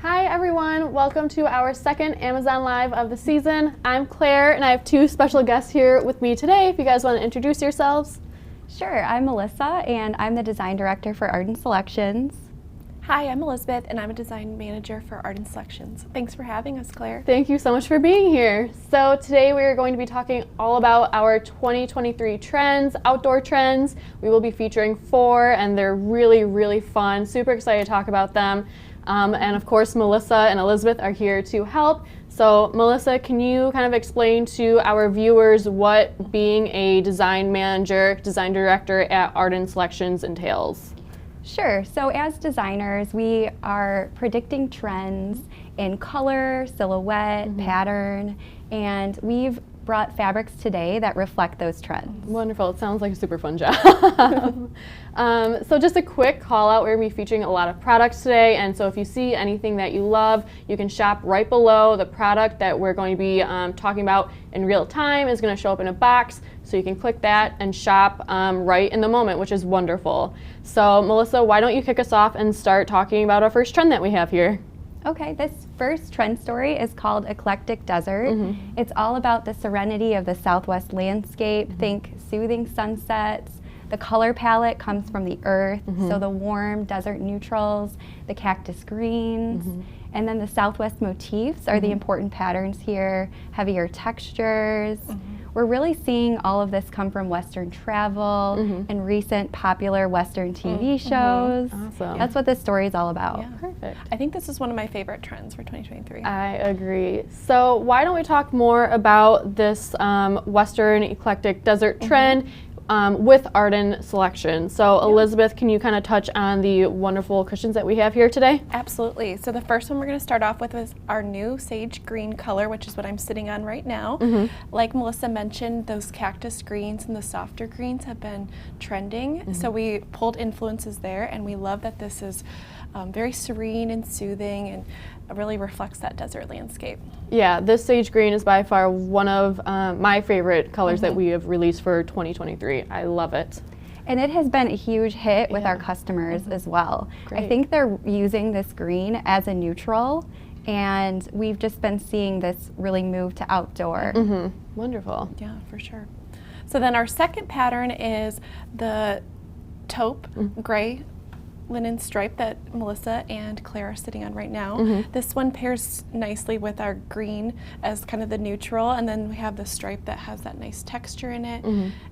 Hi everyone, welcome to our second Amazon Live of the season. I'm Claire and I have two special guests here with me today. If you guys want to introduce yourselves. Sure, I'm Melissa and I'm the design director for Arden Selections. Hi, I'm Elizabeth and I'm a design manager for Arden Selections. Thanks for having us, Claire. Thank you so much for being here. So today we are going to be talking all about our 2023 trends, outdoor trends. We will be featuring 4 and they're really fun. Super excited to talk about them. And of course, Melissa and Elizabeth are here to help. So Melissa, can you kind of explain to our viewers what being a design manager, design director at Arden Selections entails? Sure, so as designers, we are predicting trends in color, silhouette, pattern, and we've brought fabrics today that reflect those trends. Wonderful, it sounds like a super fun job. So just a quick call out, we're going to be featuring a lot of products today, and so if you see anything that you love, you can shop right below. The product that we're going to be talking about in real time is going to show up in a box, so you can click that and shop right in the moment, which is wonderful. So Melissa, why don't you kick us off and start talking about our first trend that we have here? Okay, this first trend story is called Eclectic Desert. It's all about the serenity of the Southwest landscape. Think soothing sunsets. The color palette comes from the earth, so the warm desert neutrals, the cactus greens, and then the Southwest motifs are the important patterns here, heavier textures. We're really seeing all of this come from Western travel and recent popular Western TV shows. Awesome. That's what this story is all about. Yeah. Perfect. I think this is one of my favorite trends for 2023. I agree. So why don't we talk more about this Western eclectic desert trend with Arden Selections. So Elizabeth, can you kind of touch on the wonderful cushions that we have here today? Absolutely. So the first one we're going to start off with is our new sage green color, which is what I'm sitting on right now. Like Melissa mentioned, those cactus greens and the softer greens have been trending. So we pulled influences there, and we love that this is very serene and soothing and really reflects that desert landscape. Yeah, this sage green is by far one of my favorite colors that we have released for 2023. I love it. And it has been a huge hit with our customers as well. Great. I think they're using this green as a neutral, and we've just been seeing this really move to outdoor. Wonderful. Yeah, for sure. So then our second pattern is the taupe gray linen stripe that Melissa and Claire are sitting on right now. This one pairs nicely with our green as kind of the neutral, and then we have the stripe that has that nice texture in it.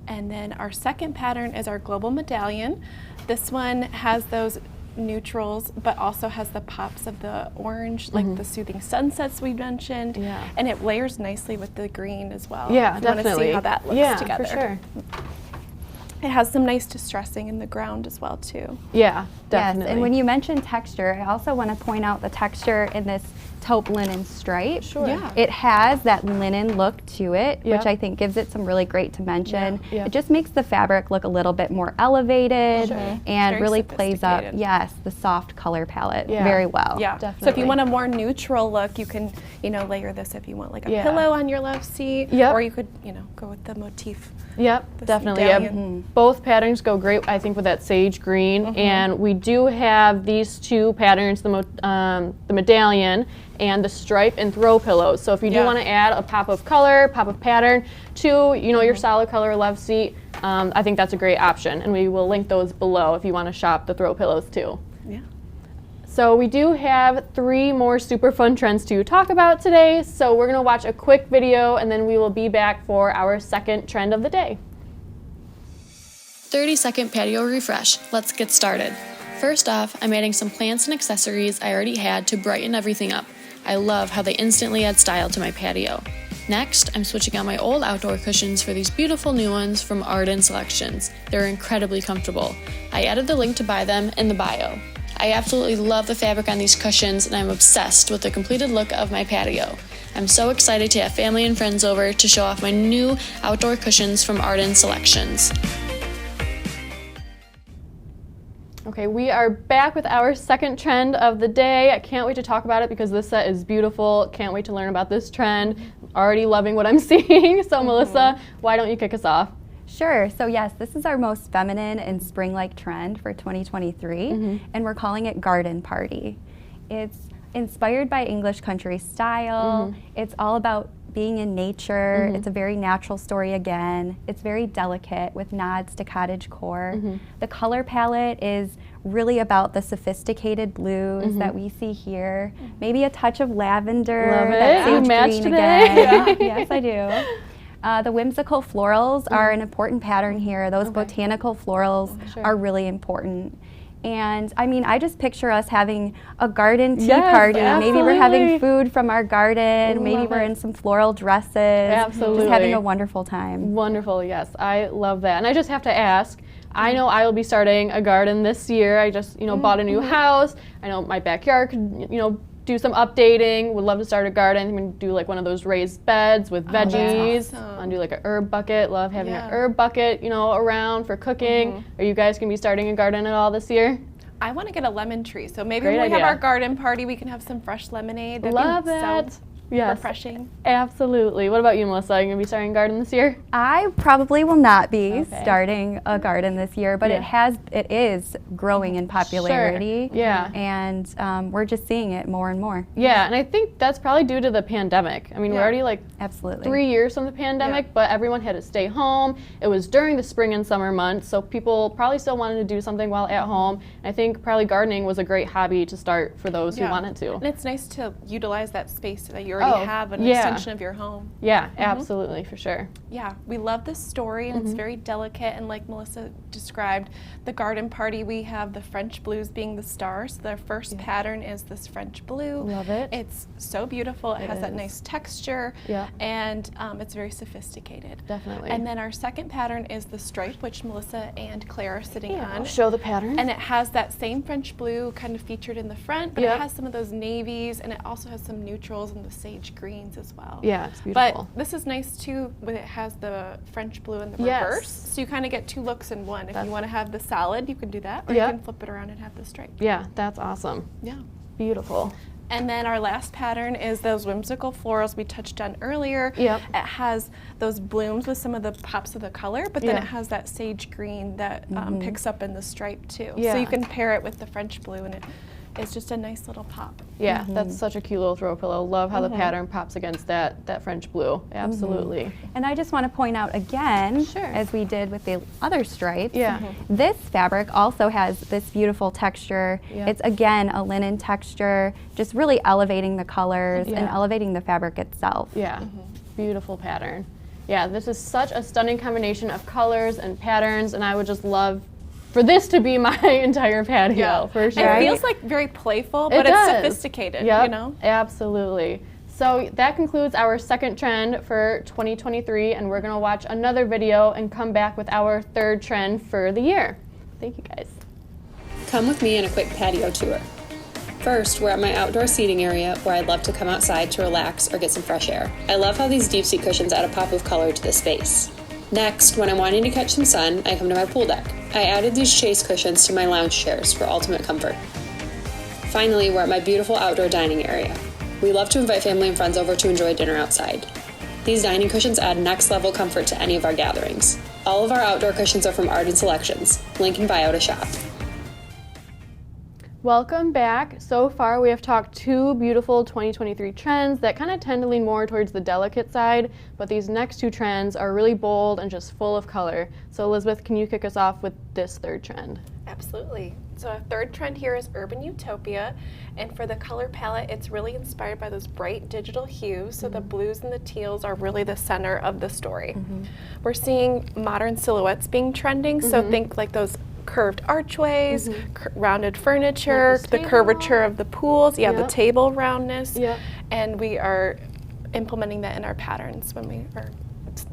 And then our second pattern is our global medallion. This one has those neutrals but also has the pops of the orange, like the soothing sunsets we mentioned. And it layers nicely with the green as well. Yeah, if you definitely. want to see how that looks together. For sure. It has some nice distressing in the ground as well too. Yeah, definitely. Yes, and when you mention texture, I also want to point out the texture in this taupe linen stripe. Sure. Yeah. It has that linen look to it, which I think gives it some really great dimension. Yeah. It just makes the fabric look a little bit more elevated and Very really plays up, sophisticated. the soft color palette Yeah. very well. Yeah, Definitely. So if you want a more neutral look, you can, layer this if you want like a pillow on your love seat, or you could, go with the motif. Yep, definitely. medallion. Both patterns go great, I think, with that sage green. And we do have these two patterns, the medallion and the stripe and throw pillows. So if you do want to add a pop of color, pop of pattern to, your solid color love seat, I think that's a great option. And we will link those below if you want to shop the throw pillows too. Yeah. So we do have 3 more super fun trends to talk about today. So we're going to watch a quick video and then we will be back for our second trend of the day. 30-second patio refresh. Let's get started. First off, I'm adding some plants and accessories I already had to brighten everything up. I love how they instantly add style to my patio. Next, I'm switching out my old outdoor cushions for these beautiful new ones from Arden Selections. They're incredibly comfortable. I added the link to buy them in the bio. I absolutely love the fabric on these cushions and I'm obsessed with the completed look of my patio. I'm so excited to have family and friends over to show off my new outdoor cushions from Arden Selections. Okay, we are back with our second trend of the day. I can't wait to talk about it because this set is beautiful. Can't wait to learn about this trend. Already loving what I'm seeing. So Melissa, why don't you kick us off? Sure. So yes, this is our most feminine and spring-like trend for 2023, and we're calling it Garden Party. It's Inspired by English country style. It's all about being in nature. It's a very natural story again. It's very delicate with nods to cottagecore. The color palette is really about the sophisticated blues that we see here. Maybe a touch of lavender. Love it. That You sage match green today. again. Yes, I do. The whimsical florals are an important pattern here. Those botanical florals are really important. And I mean, I just picture us having a garden tea party. Maybe we're having food from our garden. Maybe we're in some floral dresses. Absolutely. Just having a wonderful time. Wonderful, yes. I love that. And I just have to ask, I know I will be starting a garden this year. I just, bought a new house. I know my backyard could, do some updating. Would love to start a garden. I'm gonna do like one of those raised beds with veggies. That's awesome. I'm gonna do like an herb bucket. Love having an herb bucket, around for cooking. Are you guys gonna be starting a garden at all this year? I want to get a lemon tree, so maybe Great when we idea. have our garden party, we can have some fresh lemonade. That'd Love be it. So Yes, refreshing. absolutely. What about you, Melissa? Are you gonna be starting a garden this year? I probably will not be starting a garden this year, but it is growing in popularity. Sure. Yeah. And we're just seeing it more and more. Yeah, and I think that's probably due to the pandemic. I mean, we're already like Absolutely. 3 years from the pandemic, but everyone had to stay home. It was during the spring and summer months, so people probably still wanted to do something while at home. And I think probably gardening was a great hobby to start for those who wanted to. And it's nice to utilize that space that you already have, an extension of your home. Yeah, absolutely, for sure. Yeah, we love this story, and it's very delicate. And like Melissa described, the garden party, we have the French blues being the star. So the first pattern is this French blue. Love it. It's so beautiful. It has that nice texture, Yeah. and it's very sophisticated. Definitely. And then our second pattern is the stripe, which Melissa and Claire are sitting on. Show the pattern. And it has that same French blue kind of featured in the front, but it has some of those navies, and it also has some neutrals and the sage greens as well. Yeah, it's beautiful. But this is nice too when it has the French blue in the Yes. reverse. So you kind of get two looks in one. If you want to have the solid, you can do that, or Yeah. you can flip it around and have the stripe. Yeah, that's awesome. Yeah. Beautiful. And then our last pattern is those whimsical florals we touched on earlier. Yep. It has those blooms with some of the pops of the color, but then Yeah. it has that sage green that picks up in the stripe too. Yeah. So you can pair it with the French blue, and it's just a nice little pop. Yeah, that's such a cute little throw pillow. Love how the pattern pops against that French blue. Absolutely. And I just want to point out again, Sure. as we did with the other stripes, Yeah. this fabric also has this beautiful texture. Yeah. It's again a linen texture, just really elevating the colors and Yeah. elevating the fabric itself. Yeah, beautiful pattern. Yeah, this is such a stunning combination of colors and patterns, and I would just love for this to be my entire patio, for sure. It feels like very playful, but It it's does. sophisticated, Yep, you know? Absolutely. So that concludes our second trend for 2023, and we're gonna watch another video and come back with our third trend for the year. Thank you guys. Come with me on a quick patio tour. First, we're at my outdoor seating area where I'd love to come outside to relax or get some fresh air. I love how these deep seat cushions add a pop of color to the space. Next, when I'm wanting to catch some sun, I come to my pool deck. I added these chase cushions to my lounge chairs for ultimate comfort. Finally, we're at my beautiful outdoor dining area. We love to invite family and friends over to enjoy dinner outside. These dining cushions add next level comfort to any of our gatherings. All of our outdoor cushions are from Arden Selections. Link in bio to shop. Welcome back. So far we have talked two beautiful 2023 trends that kind of tend to lean more towards the delicate side, but these next two trends are really bold and just full of color. So Elizabeth, can you kick us off with this third trend? Absolutely. So our third trend here is Urban Utopia, and for the color palette, it's really inspired by those bright digital hues, so the blues and the teals are really the center of the story. We're seeing modern silhouettes being trending, so think like those curved archways, rounded furniture, Like the this curvature of the pools, the Yep. table roundness, Yep. and we are implementing that in our patterns when we are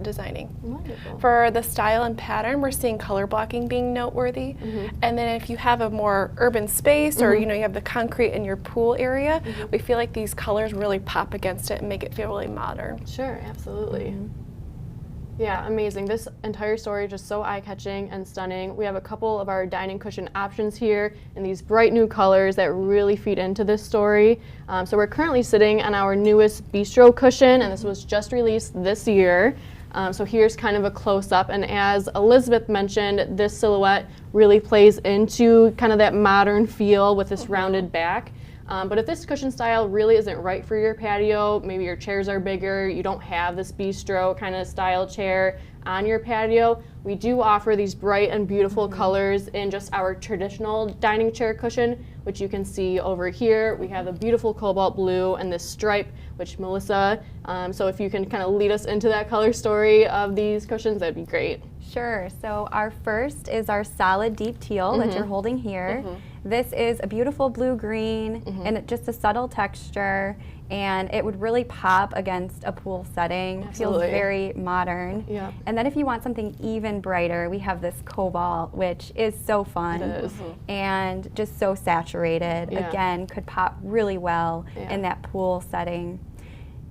designing. Wonderful. For the style and pattern, we're seeing color blocking being noteworthy. And then if you have a more urban space or you have the concrete in your pool area, we feel like these colors really pop against it and make it feel really modern. Sure, absolutely. Yeah, amazing. This entire story is just so eye-catching and stunning. We have a couple of our dining cushion options here in these bright new colors that really feed into this story. So we're currently sitting on our newest bistro cushion, and this was just released this year. So here's kind of a close-up, and as Elizabeth mentioned, this silhouette really plays into kind of that modern feel with this rounded back. But if this cushion style really isn't right for your patio, maybe your chairs are bigger, you don't have this bistro kind of style chair on your patio, we do offer these bright and beautiful colors in just our traditional dining chair cushion, which you can see over here. We have the beautiful cobalt blue and this stripe, which Melissa, so if you can kind of lead us into that color story of these cushions, that'd be great. Sure. So our first is our solid deep teal that you're holding here. This is a beautiful blue-green and just a subtle texture, and it would really pop against a pool setting. Absolutely. Feels very modern. Yeah. And then if you want something even brighter, we have this cobalt, which is so fun It is. and just so saturated. Yeah. Again, could pop really well Yeah. in that pool setting.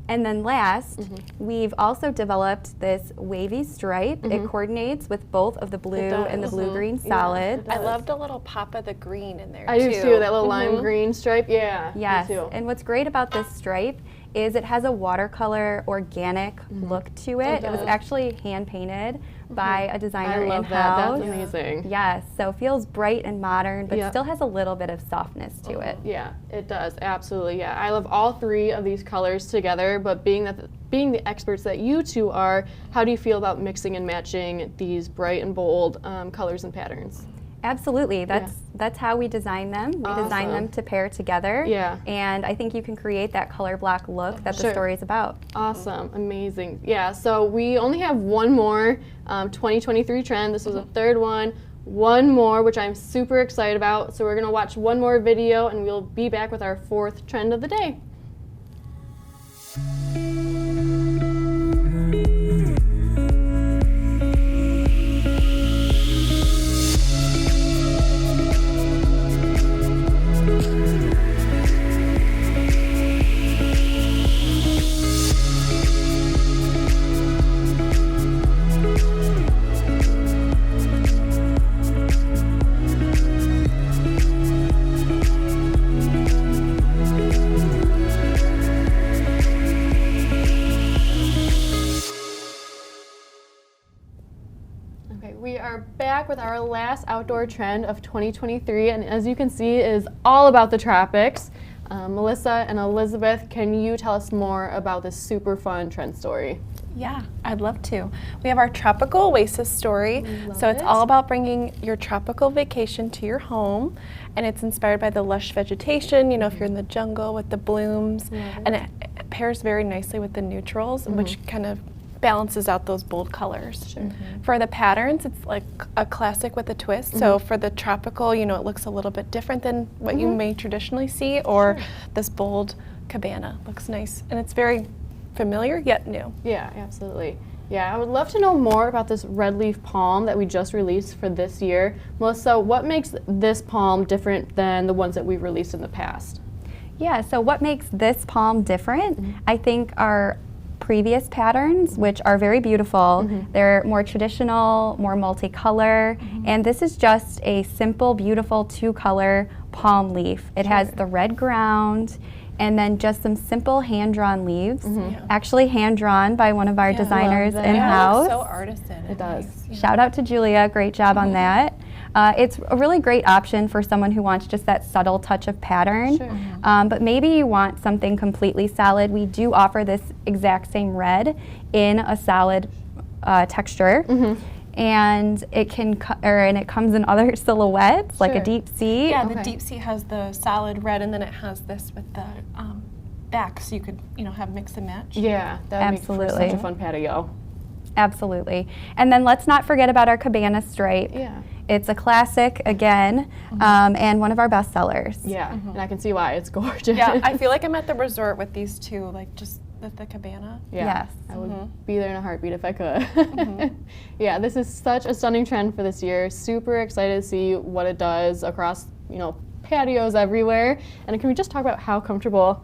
And then last, we've also developed this wavy stripe. It coordinates with both of the blue and the blue-green solids. I loved a little pop of the green in there, I do too, that little lime green stripe, yeah. Yes, Me too. and what's great about this stripe is it has a watercolor organic look to it. It was actually hand painted by a designer I love in-house. that, that's amazing. Yes, so feels bright and modern, but Yep. still has a little bit of softness to it. Yeah, it does, absolutely, yeah. I love all three of these colors together, but being the experts that you two are, how do you feel about mixing and matching these bright and bold colors and patterns? Absolutely, that's how we design them. We design Awesome. them to pair together. Yeah. And I think you can create that color block look that the story is about. Awesome, amazing. Yeah, so we only have one more 2023 trend. This was the third one more, which I'm super excited about. So we're gonna watch one more video and we'll be back with our fourth trend of the day. Okay, we are back with our last outdoor trend of 2023, and as you can see, it is all about the tropics. Melissa and Elizabeth, can you tell us more about this super fun trend story? Yeah, I'd love to. We have our tropical oasis story. So it's all about bringing your tropical vacation to your home, and it's inspired by the lush vegetation, you know, if you're in the jungle with the blooms, and it pairs very nicely with the neutrals, which kind of balances out those bold colors. For the patterns, it's like a classic with a twist. So for the tropical, you know, it looks a little bit different than what you may traditionally see, or this bold cabana looks nice, and it's very familiar yet new. Yeah, absolutely. Yeah, I would love to know more about this red leaf palm that we just released for this year. Melissa, what makes this palm different than the ones that we've released in the past? Yeah, so what makes this palm different, I think, are previous patterns, which are very beautiful. They're more traditional, more multicolor, and this is just a simple, beautiful two-color palm leaf. It has the red ground and then just some simple hand-drawn leaves, actually hand-drawn by one of our designers that. in-house. So artisan. It does. Shout out to Julia, great job on that. It's a really great option for someone who wants just that subtle touch of pattern. But maybe you want something completely solid. We do offer this exact same red in a solid texture. And it it comes in other silhouettes, like a deep sea. Yeah, the deep sea has the solid red, and then it has this with the back, so you could, you know, have mix and match. Yeah, that would make for Absolutely. such a fun patio. Absolutely. And then let's not forget about our cabana stripe. Yeah. It's a classic again, and one of our best sellers. Yeah, and I can see why. It's gorgeous. Yeah, I feel like I'm at the resort with these two, like just with the cabana. Yeah, Yes. I would be there in a heartbeat if I could. Yeah, this is such a stunning trend for this year. Super excited to see what it does across, you know, patios everywhere. And can we just talk about how comfortable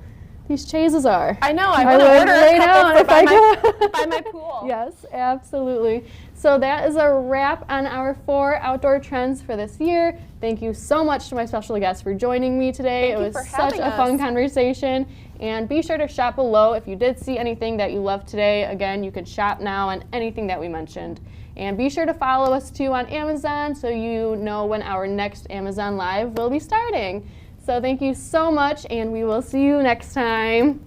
these chaises are? I know, I I want to would order lay a down couple if for I could. by my pool. Yes, absolutely. So that is a wrap on our 4 outdoor trends for this year. Thank you so much to my special guests for joining me today. Thank it you was for such having a fun us. conversation. And be sure to shop below if you did see anything that you loved today. Again, you can shop now on anything that we mentioned. And be sure to follow us too on Amazon so you know when our next Amazon Live will be starting. So thank you so much, and we will see you next time.